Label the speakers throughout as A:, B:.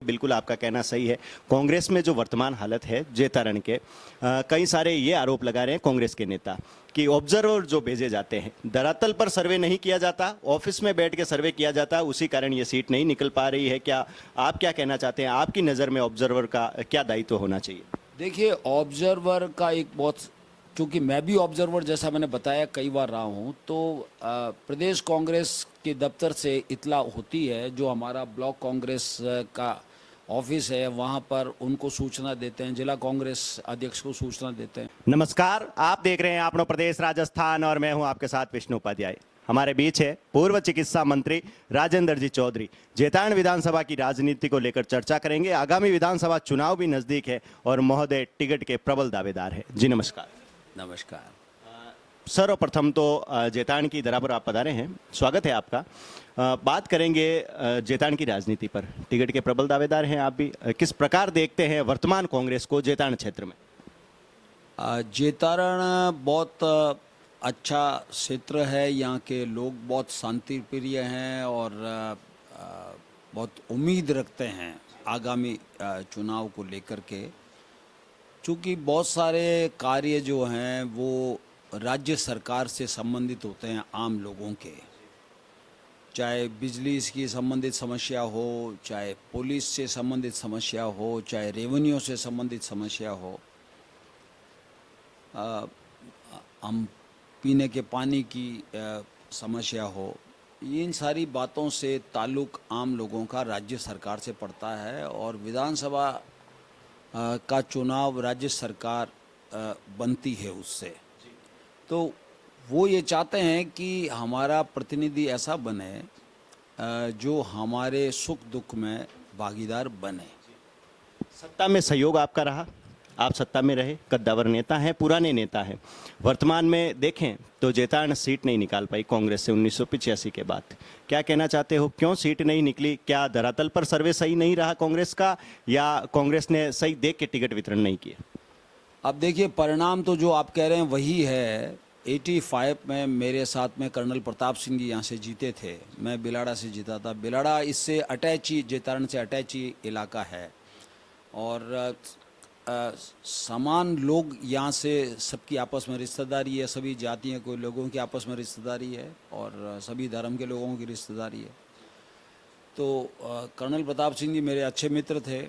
A: बिल्कुल आपका कहना सही है। कांग्रेस में जो वर्तमान हालत है जेतारण के, कई सारे ये आरोप लगा रहे हैं कांग्रेस के नेता कि ऑब्जर्वर जो भेजे जाते हैं धरातल पर सर्वे नहीं किया जाता, ऑफिस में बैठ के सर्वे किया जाता, उसी कारण ये सीट नहीं निकल पा रही है। क्या आप क्या कहना चाहते हैं, आपकी नज़र में ऑब्जर्वर का क्या दायित्व होना चाहिए?
B: देखिए, ऑब्जर्वर का एक बहुत, क्योंकि मैं भी ऑब्जर्वर जैसा मैंने बताया कई बार रहा हूँ, तो प्रदेश कांग्रेस के दफ्तर से इतला होती है, जो हमारा ब्लॉक कांग्रेस का ऑफिस है वहाँ पर उनको सूचना देते हैं, जिला कांग्रेस अध्यक्ष को सूचना देते हैं।
A: नमस्कार, आप देख रहे हैं अपनो प्रदेश राजस्थान और मैं हूं आपके साथ विष्णु उपाध्याय। हमारे बीच है पूर्व चिकित्सा मंत्री राजेंद्र जी चौधरी। जेतारण विधानसभा की राजनीति को लेकर चर्चा करेंगे। आगामी विधानसभा चुनाव भी नजदीक है और महोदय टिकट के प्रबल दावेदार है। जी नमस्कार।
B: नमस्कार।
A: सर्वप्रथम तो जेतारण की धरा पर आप पधारे हैं, स्वागत है आपका। बात करेंगे जेतारण की राजनीति पर। टिकट के प्रबल दावेदार हैं आप भी, किस प्रकार देखते हैं वर्तमान कांग्रेस को जेतारण क्षेत्र में?
B: जेतारण बहुत अच्छा क्षेत्र है, यहाँ के लोग बहुत शांति प्रिय हैं और बहुत उम्मीद रखते हैं आगामी चुनाव को लेकर के, क्योंकि बहुत सारे कार्य जो हैं वो राज्य सरकार से संबंधित होते हैं आम लोगों के, चाहे बिजली की संबंधित समस्या हो, चाहे पुलिस से संबंधित समस्या हो, चाहे रेवेन्यू से संबंधित समस्या हो, हम पीने के पानी की समस्या हो, इन सारी बातों से ताल्लुक आम लोगों का राज्य सरकार से पड़ता है और विधानसभा का चुनाव राज्य सरकार बनती है उससे। तो वो ये चाहते हैं कि हमारा प्रतिनिधि ऐसा बने जो हमारे सुख दुख में भागीदार बने।
A: सत्ता में सहयोग आपका रहा, आप सत्ता में रहे, कद्दावर नेता हैं, पुराने नेता हैं। वर्तमान में देखें तो जेतारण सीट नहीं निकाल पाई कांग्रेस से 1985 के बाद। क्या कहना चाहते हो, क्यों सीट नहीं निकली? क्या धरातल पर सर्वे सही नहीं रहा कांग्रेस का, या कांग्रेस ने सही देख के टिकट वितरण नहीं किया?
B: अब देखिए, परिणाम तो जो आप कह रहे हैं वही है। 85 में मेरे साथ में कर्नल प्रताप सिंह जी यहाँ से जीते थे, मैं बिलाड़ा से जीता था। बिलाड़ा इससे अटैच ही, जेतारण से अटैच ही इलाका है और समान लोग यहाँ से, सबकी आपस में रिश्तेदारी है, सभी जातियों के लोगों की आपस में रिश्तेदारी है और सभी धर्म के लोगों की रिश्तेदारी है। तो कर्नल प्रताप सिंह जी मेरे अच्छे मित्र थे,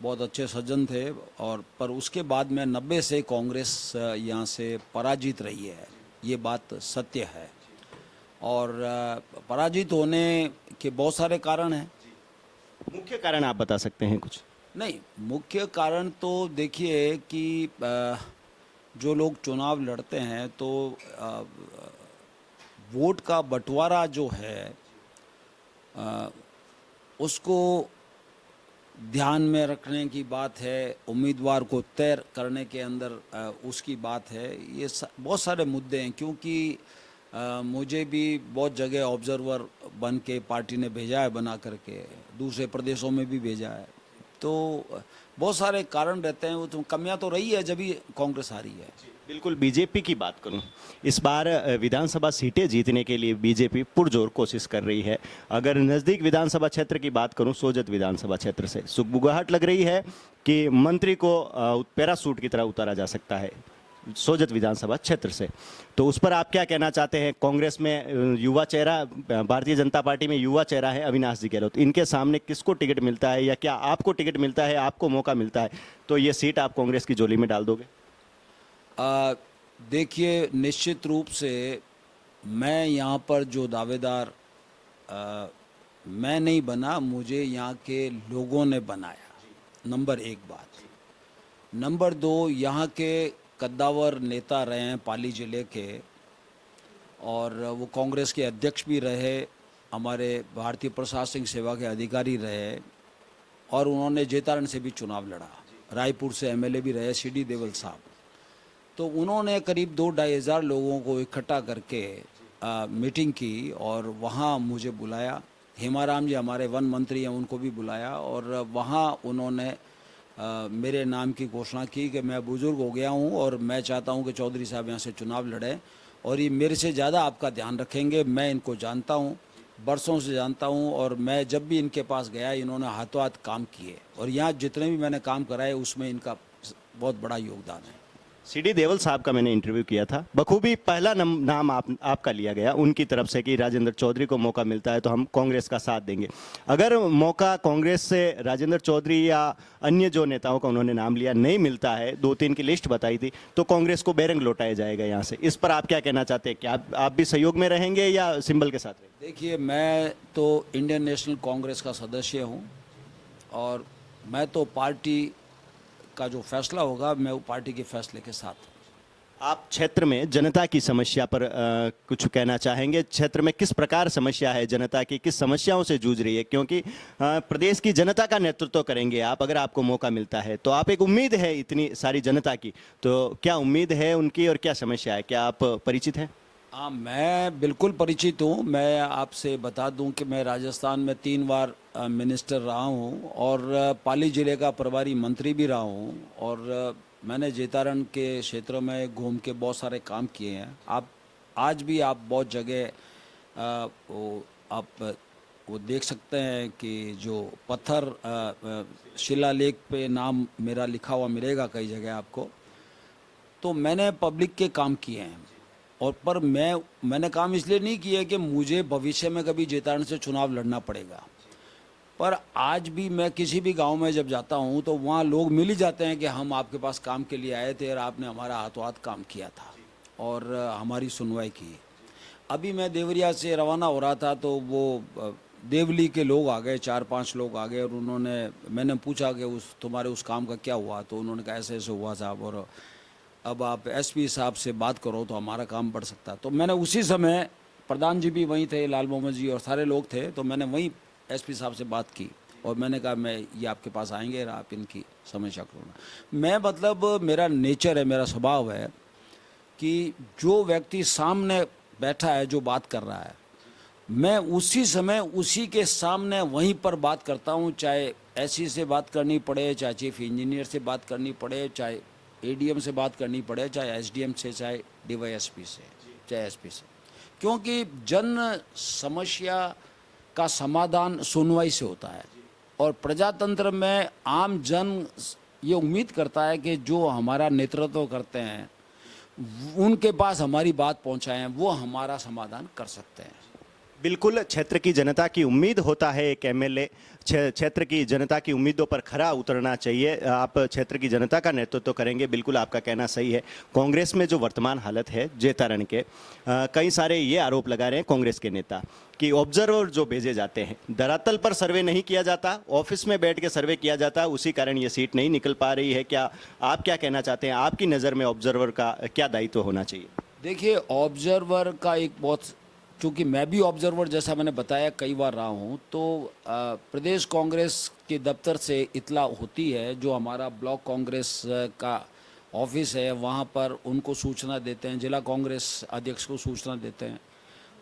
B: बहुत अच्छे सज्जन थे, और पर उसके बाद में 90 से कांग्रेस यहाँ से पराजित रही है, ये बात सत्य है। और पराजित होने के बहुत सारे कारण हैं।
A: मुख्य कारण आप बता सकते हैं कुछ?
B: नहीं, मुख्य कारण तो देखिए कि जो लोग चुनाव लड़ते हैं तो वोट का बंटवारा जो है उसको ध्यान में रखने की बात है, उम्मीदवार को तय करने के अंदर उसकी बात है। ये बहुत सारे मुद्दे हैं, क्योंकि मुझे भी बहुत जगह ऑब्जर्वर बन के पार्टी ने भेजा है, बना करके दूसरे प्रदेशों में भी भेजा है। तो बहुत सारे कारण रहते हैं। वो तो कमियां तो रही है जब भी कांग्रेस हारी है।
A: बिल्कुल। बीजेपी की बात करूं, इस बार विधानसभा सीटें जीतने के लिए बीजेपी पुरजोर कोशिश कर रही है। अगर नज़दीक विधानसभा क्षेत्र की बात करूं, सोजत विधानसभा क्षेत्र से सुगबुगाहट लग रही है कि मंत्री को पैरासूट की तरह उतारा जा सकता है सोजत विधानसभा क्षेत्र से। तो उस पर आप क्या कहना चाहते हैं? कांग्रेस में युवा चेहरा, भारतीय जनता पार्टी में युवा चेहरा है अविनाश जी गहलोत, इनके सामने किसको टिकट मिलता है, या क्या आपको टिकट मिलता है, आपको मौका मिलता है तो ये सीट आप कांग्रेस की झोली में डाल दोगे?
B: देखिए, निश्चित रूप से मैं यहाँ पर जो दावेदार मैं नहीं बना, मुझे यहाँ के लोगों ने बनाया, नंबर एक बात। नंबर दो, यहाँ के कद्दावर नेता रहे हैं पाली जिले के, और वो कांग्रेस के अध्यक्ष भी रहे, हमारे भारतीय प्रशासनिक सेवा के अधिकारी रहे, और उन्होंने जेतारण से भी चुनाव लड़ा, रायपुर से एमएलए भी रहे सीडी देवल साहब। तो उन्होंने करीब 2-2.5 हज़ार लोगों को इकट्ठा करके मीटिंग की और वहाँ मुझे बुलाया। हेमाराम जी हमारे वन मंत्री हैं, उनको भी बुलाया, और वहाँ उन्होंने मेरे नाम की घोषणा की कि मैं बुज़ुर्ग हो गया हूँ और मैं चाहता हूँ कि चौधरी साहब यहाँ से चुनाव लड़ें, और ये मेरे से ज़्यादा आपका ध्यान रखेंगे, मैं इनको जानता हूँ, बरसों से जानता हूँ, और मैं जब भी इनके पास गया इन्होंने हाथों हाथ काम किए, और यहाँ जितने भी मैंने काम कराए उसमें इनका बहुत बड़ा योगदान है।
A: सीडी देवल साहब का मैंने इंटरव्यू किया था, बखूबी पहला नाम आपका लिया गया उनकी तरफ से कि राजेंद्र चौधरी को मौका मिलता है तो हम कांग्रेस का साथ देंगे। अगर मौका कांग्रेस से राजेंद्र चौधरी या अन्य जो नेताओं का उन्होंने नाम लिया नहीं मिलता है, 2-3 की लिस्ट बताई थी, तो कांग्रेस को बेरंग लौटाया जाएगा यहाँ से, इस पर आप क्या कहना चाहते हैं? क्या आप भी सहयोग में रहेंगे या सिंबल के साथ रहेंगे?
B: देखिए, मैं तो इंडियन नेशनल कांग्रेस का सदस्य हूँ, और मैं तो पार्टी का जो फैसला होगा मैं वो पार्टी के फैसले के साथ हूँ।
A: आप क्षेत्र में जनता की समस्या पर कुछ कहना चाहेंगे? क्षेत्र में किस प्रकार समस्या है जनता की, किस समस्याओं से जूझ रही है? क्योंकि प्रदेश की जनता का नेतृत्व करेंगे आप, अगर आपको मौका मिलता है तो आप, एक उम्मीद है इतनी सारी जनता की, तो क्या उम्मीद है उनकी और क्या समस्या है? क्या आप परिचित हैं?
B: हाँ, मैं बिल्कुल परिचित हूँ। मैं आपसे बता दूं कि मैं राजस्थान में 3 बार मिनिस्टर रहा हूँ, और पाली जिले का प्रभारी मंत्री भी रहा हूँ, और मैंने जेतारण के क्षेत्र में घूम के बहुत सारे काम किए हैं। आप आज भी आप बहुत जगह आप वो देख सकते हैं कि जो पत्थर शिलालेख पे नाम मेरा लिखा हुआ मिलेगा कई जगह आपको। तो मैंने पब्लिक के काम किए हैं, और पर मैंने काम इसलिए नहीं किया कि मुझे भविष्य में कभी जेतारण से चुनाव लड़ना पड़ेगा। पर आज भी मैं किसी भी गांव में जब जाता हूं तो वहां लोग मिल ही जाते हैं कि हम आपके पास काम के लिए आए थे और आपने हमारा हाथों हाथ काम किया था और हमारी सुनवाई की। अभी मैं देवरिया से रवाना हो रहा था तो वो देवली के लोग आ गए, 4-5 लोग आ गए, और मैंने पूछा कि तुम्हारे उस काम का क्या हुआ? तो उन्होंने कहा ऐसे ऐसे हुआ साहब, और अब आप एसपी साहब से बात करो तो हमारा काम बढ़ सकता है। तो मैंने उसी समय, प्रधान जी भी वहीं थे, लाल मोहम्मद जी और सारे लोग थे, तो मैंने वहीं एसपी साहब से बात की और मैंने कहा मैं ये आपके पास आएंगे और आप इनकी समस्या करो। मैं मतलब मेरा नेचर है, मेरा स्वभाव है कि जो व्यक्ति सामने बैठा है, जो बात कर रहा है, मैं उसी समय उसी के सामने वहीं पर बात करता हूँ। चाहे एससी से बात करनी पड़े, चाहे चीफ इंजीनियर से बात करनी पड़े, चाहे एडीएम से बात करनी पड़े, चाहे एसडीएम से, चाहे डीवाईएसपी से, चाहे एसपी से, क्योंकि जन समस्या का समाधान सुनवाई से होता है। और प्रजातंत्र में आम जन ये उम्मीद करता है कि जो हमारा नेतृत्व करते हैं उनके पास हमारी बात पहुंचाएं, वो हमारा समाधान कर सकते हैं।
A: बिल्कुल, क्षेत्र की जनता की उम्मीद होता है एक एमएलए, क्षेत्र की जनता की उम्मीदों पर खरा उतरना चाहिए। आप क्षेत्र की जनता का नेतृत्व करेंगे, बिल्कुल आपका कहना सही है। कांग्रेस में जो वर्तमान हालत है जेतारण के, कई सारे ये आरोप लगा रहे हैं कांग्रेस के नेता कि ऑब्जर्वर जो भेजे जाते हैं, धरातल पर सर्वे नहीं किया जाता, ऑफिस में बैठ के सर्वे किया जाता, उसी कारण ये सीट नहीं निकल पा रही है। क्या आप क्या कहना चाहते हैं? आपकी नज़र में ऑब्जर्वर का क्या दायित्व होना चाहिए?
B: देखिए, ऑब्जर्वर का एक बहुत, क्योंकि मैं भी ऑब्जर्वर जैसा मैंने बताया कई बार रहा हूँ, तो प्रदेश कांग्रेस के दफ्तर से इतला होती है, जो हमारा ब्लॉक कांग्रेस का ऑफिस है वहाँ पर उनको सूचना देते हैं, जिला कांग्रेस अध्यक्ष को सूचना देते हैं,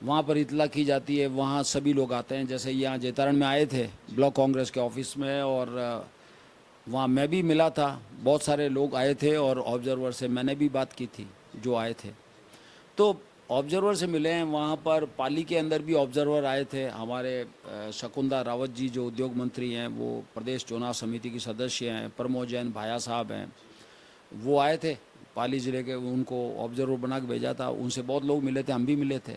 B: वहाँ पर इतला की जाती है, वहाँ सभी लोग आते हैं। जैसे यहाँ जेतारण में आए थे ब्लॉक कांग्रेस के ऑफिस में, और वहाँ मैं भी मिला था, बहुत सारे लोग आए थे और ऑब्जर्वर से मैंने भी बात की थी जो आए थे, तो ऑब्जर्वर से मिले हैं। वहाँ पर पाली के अंदर भी ऑब्जर्वर आए थे, हमारे शकुंदा रावत जी जो उद्योग मंत्री हैं, वो प्रदेश चुनाव समिति की सदस्य हैं, प्रमोद जैन भाया साहब हैं, वो आए थे पाली ज़िले के, उनको ऑब्जर्वर बना के भेजा था। उनसे बहुत लोग मिले थे, हम भी मिले थे,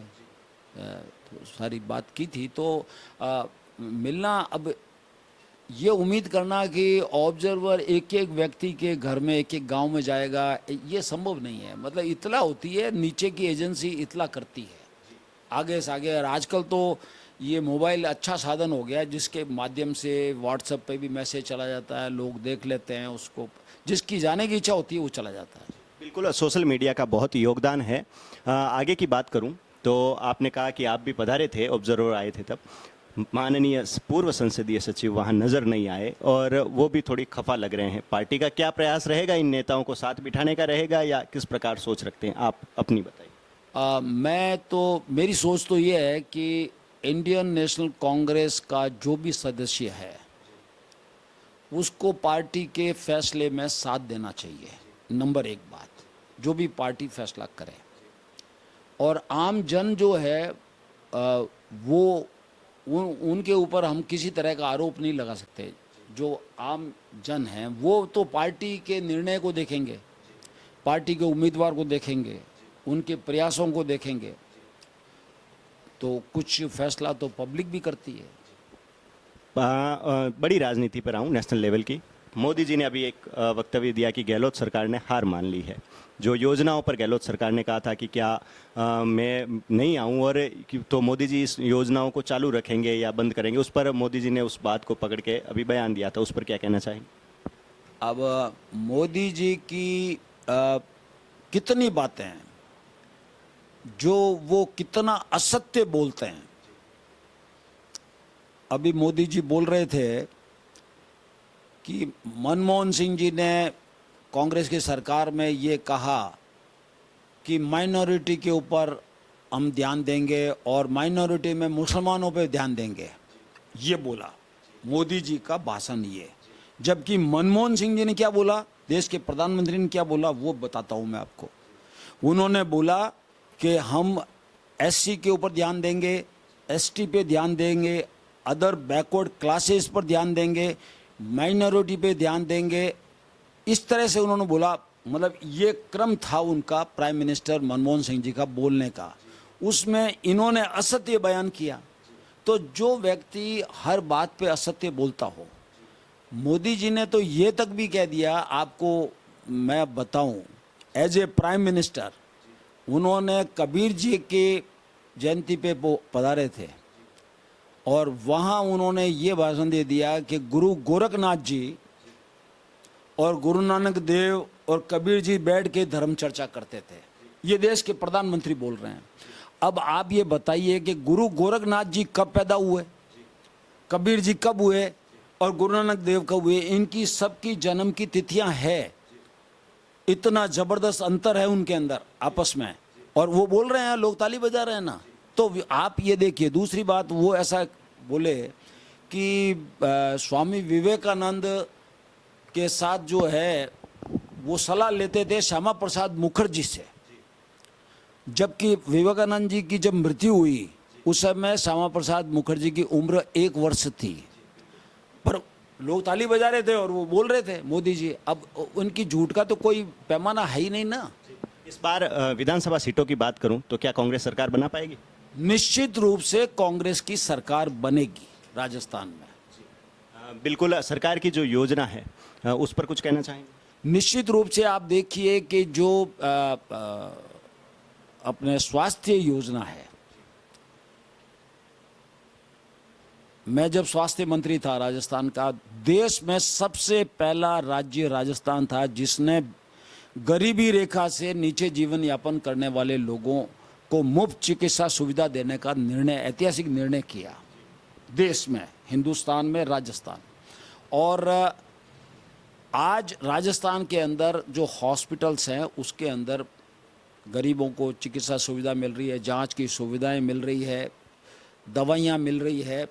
B: तो सारी बात की थी। तो मिलना, अब ये उम्मीद करना कि ऑब्जर्वर एक एक व्यक्ति के घर में, एक एक गांव में जाएगा, ये संभव नहीं है। मतलब इतला होती है, नीचे की एजेंसी इतला करती है आगे से आगे। और आजकल तो ये मोबाइल अच्छा साधन हो गया, जिसके माध्यम से व्हाट्सएप पे भी मैसेज चला जाता है, लोग देख लेते हैं उसको, जिसकी जाने की इच्छा होती है वो चला जाता है।
A: बिल्कुल, सोशल मीडिया का बहुत योगदान है। आगे की बात करूं तो आपने कहा कि आप भी पधारे थे, ऑब्जर्वर आए थे, तब माननीय पूर्व संसदीय सचिव वहां नजर नहीं आए और वो भी थोड़ी खफा लग रहे हैं। पार्टी का क्या प्रयास रहेगा? इन नेताओं को साथ बिठाने का रहेगा या किस प्रकार सोच रखते हैं आप? अपनी बताइए।
B: मेरी सोच तो ये है कि इंडियन नेशनल कांग्रेस का जो भी सदस्य है उसको पार्टी के फैसले में साथ देना चाहिए, नंबर 1 बात, जो भी पार्टी फैसला करे। और आम जन जो है वो उनके ऊपर हम किसी तरह का आरोप नहीं लगा सकते। जो आम जन हैं वो तो पार्टी के निर्णय को देखेंगे, पार्टी के उम्मीदवार को देखेंगे, उनके प्रयासों को देखेंगे, तो कुछ फैसला तो पब्लिक भी करती है।
A: बड़ी राजनीति पर आऊँ, नेशनल लेवल की। मोदी जी ने अभी एक वक्तव्य दिया कि गहलोत सरकार ने हार मान ली है। जो योजनाओं पर गहलोत सरकार ने कहा था कि क्या मैं नहीं आऊं और तो मोदी जी इस योजनाओं को चालू रखेंगे या बंद करेंगे, उस पर मोदी जी ने उस बात को पकड़ के अभी बयान दिया था, उस पर क्या कहना चाहेंगे?
B: अब मोदी जी की कितनी बातें हैं, जो वो कितना असत्य बोलते हैं। अभी मोदी जी बोल रहे थे कि मनमोहन सिंह जी ने कांग्रेस की सरकार में ये कहा कि माइनॉरिटी के ऊपर हम ध्यान देंगे और माइनॉरिटी में मुसलमानों पे ध्यान देंगे, ये बोला मोदी जी का भाषण ये। जबकि मनमोहन सिंह जी ने क्या बोला, देश के प्रधानमंत्री ने क्या बोला, वो बताता हूँ मैं आपको। उन्होंने बोला कि हम एससी के ऊपर ध्यान देंगे, एसटी पे ध्यान देंगे, अदर बैकवर्ड क्लासेस पर ध्यान देंगे, माइनॉरिटी पे ध्यान देंगे। इस तरह से उन्होंने बोला, मतलब ये क्रम था उनका, प्राइम मिनिस्टर मनमोहन सिंह जी का बोलने का। उसमें इन्होंने असत्य बयान किया। तो जो व्यक्ति हर बात पे असत्य बोलता हो, मोदी जी ने तो ये तक भी कह दिया, आपको मैं बताऊं, एज ए प्राइम मिनिस्टर उन्होंने कबीर जी के जयंती पे पधारे थे और वहाँ उन्होंने ये भाषण दे दिया कि गुरु गोरखनाथ जी और गुरु नानक देव और कबीर जी बैठ के धर्म चर्चा करते थे। ये देश के प्रधानमंत्री बोल रहे हैं। अब आप ये बताइए कि गुरु गोरखनाथ जी कब पैदा हुए, कबीर जी कब हुए और गुरु नानक देव कब हुए? इनकी सबकी जन्म की तिथियां है। इतना जबरदस्त अंतर है उनके अंदर आपस में, और वो बोल रहे हैं, लोग ताली बजा रहे हैं ना। तो आप ये देखिए, दूसरी बात, वो ऐसा बोले कि स्वामी विवेकानंद के साथ जो है वो सलाह लेते थे श्यामा प्रसाद मुखर्जी से। जबकि विवेकानंद जी की जब मृत्यु हुई उस समय श्यामा प्रसाद मुखर्जी की उम्र 1 वर्ष थी, पर लोग ताली बजा रहे थे और वो बोल रहे थे मोदी जी। अब उनकी झूठ का तो कोई पैमाना है ही नहीं ना।
A: इस बार विधानसभा सीटों की बात करूं तो क्या कांग्रेस सरकार बना पाएगी?
B: निश्चित रूप से कांग्रेस की सरकार बनेगी राजस्थान में।
A: बिल्कुल। सरकार की जो योजना है उस पर कुछ कहना चाहेंगे?
B: निश्चित रूप से आप देखिए कि जो अपने स्वास्थ्य योजना है, मैं जब स्वास्थ्य मंत्री था राजस्थान का, देश में सबसे पहला राज्य राजस्थान था जिसने गरीबी रेखा से नीचे जीवन यापन करने वाले लोगों को मुफ्त चिकित्सा सुविधा देने का निर्णय, ऐतिहासिक निर्णय किया देश में, हिंदुस्तान में, राजस्थान। और आज राजस्थान के अंदर जो हॉस्पिटल्स हैं उसके अंदर गरीबों को चिकित्सा सुविधा मिल रही है, जांच की सुविधाएं मिल रही है, दवाइयां मिल रही है।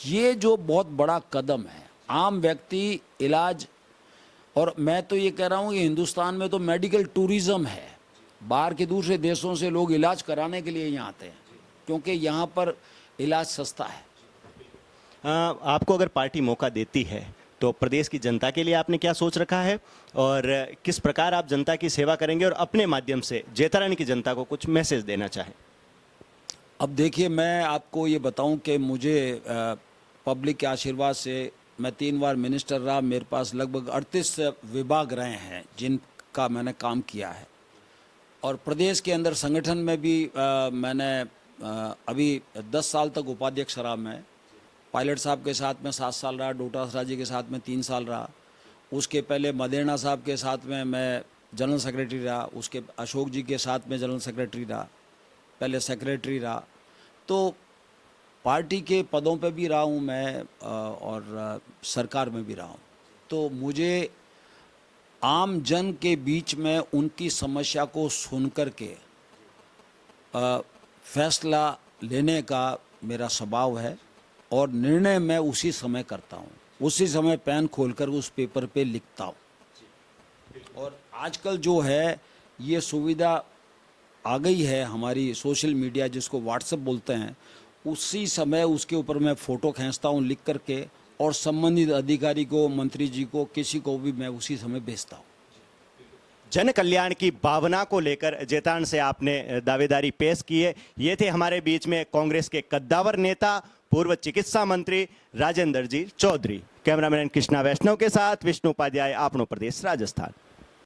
B: ये जो बहुत बड़ा कदम है, आम व्यक्ति इलाज, और मैं तो ये कह रहा हूँ कि हिंदुस्तान में तो मेडिकल टूरिज्म है। बाहर के दूसरे देशों से लोग इलाज कराने के लिए यहाँ आते हैं क्योंकि यहाँ पर इलाज सस्ता है।
A: आपको अगर पार्टी मौका देती है तो प्रदेश की जनता के लिए आपने क्या सोच रखा है और किस प्रकार आप जनता की सेवा करेंगे और अपने माध्यम से जेठारानी की जनता को कुछ मैसेज देना चाहें?
B: अब देखिए, मैं आपको ये बताऊं कि मुझे पब्लिक के आशीर्वाद से मैं 3 बार मिनिस्टर रहा। मेरे पास लगभग 38 विभाग रहे हैं जिनका मैंने काम किया है, और प्रदेश के अंदर संगठन में भी मैंने अभी 10 साल तक उपाध्यक्ष रहा। मैं पायलट साहब के साथ में 7 साल रहा, डोटासरा जी के साथ में 3 साल रहा, उसके पहले मदेरणा साहब के साथ में मैं जनरल सेक्रेटरी रहा, उसके अशोक जी के साथ में जनरल सेक्रेटरी रहा, पहले सेक्रेटरी रहा। तो पार्टी के पदों पे भी रहा हूँ मैं और सरकार में भी रहा हूँ। तो मुझे आम जन के बीच में उनकी समस्या को सुन कर के फैसला लेने का मेरा स्वभाव है, और निर्णय मैं उसी समय करता हूँ, उसी समय पेन खोलकर उस पेपर पे लिखता हूँ। और आजकल जो है ये सुविधा आ गई है, हमारी सोशल मीडिया जिसको व्हाट्सएप बोलते हैं, उसी समय उसके ऊपर मैं फ़ोटो खींचता हूँ लिख करके, और संबंधित अधिकारी को, मंत्री जी को, किसी को भी मैं उसी समय भेजता हूँ।
A: जन कल्याण की भावना को लेकर जैतान से आपने दावेदारी पेश की है। ये थे हमारे बीच में कांग्रेस के कद्दावर नेता, पूर्व चिकित्सा मंत्री राजेंद्र जी चौधरी। कैमरामैन कृष्णा वैष्णव के साथ विष्णु उपाध्याय, आपनो प्रदेश, राजस्थान।